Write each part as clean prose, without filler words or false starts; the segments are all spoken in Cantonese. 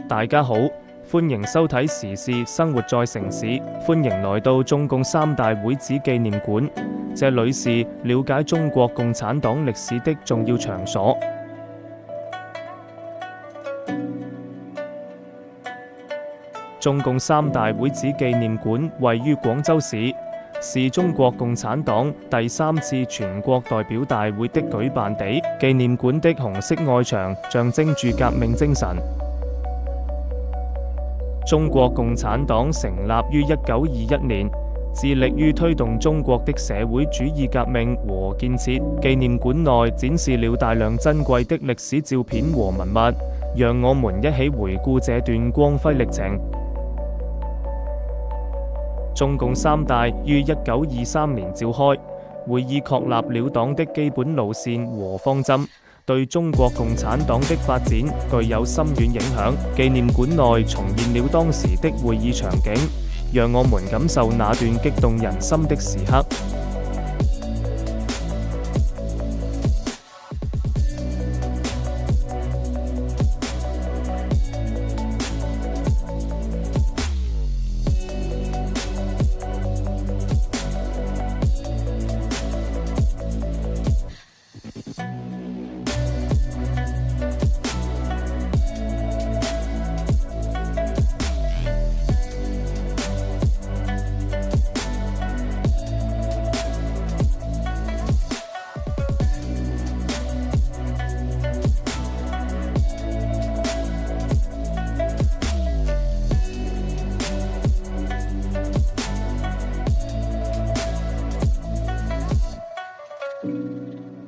大家好，歡迎收睇時事生活在城市，歡迎來到中共三大會址紀念館，謝女士了解中國共產黨歷史的重要場所。中共三大會址紀念館位於廣州市，是中國共產黨第3次全國代表大會的舉辦地。紀念館的紅色外牆象徵住革命精神。中國共產黨成立於1921年，致力於推動中國的社會主義革命和建設。紀念館內展示了大量珍貴的歷史照片和文物，讓我們一起回顧這段光輝歷程。中共三大於1923年召開會議，確立了黨的基本路線和方針，對中國共產黨的發展具有深遠影響。紀念館內重現了當時的會議場景，讓我們感受那段激動人心的時刻。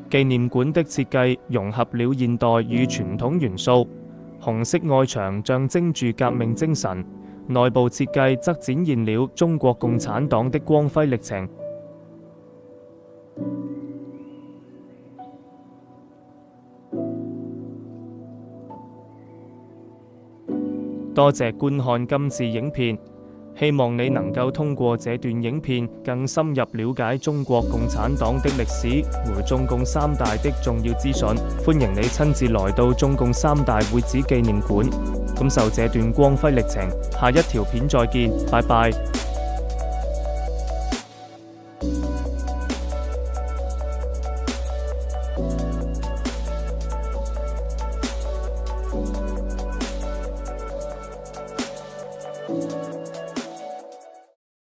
紀念館的設計融合了現代與傳統元素，紅色外牆象徵住革命精神，內部設計則展現了中國共產黨的光輝歷程。多謝觀看今次影片。希望你能夠通過這段影片更深入了解中國共產黨的歷史和中共三大的重要資訊。歡迎你親自來到中共三大會址紀念館，感受這段光輝歷程。下一條片再見，拜拜。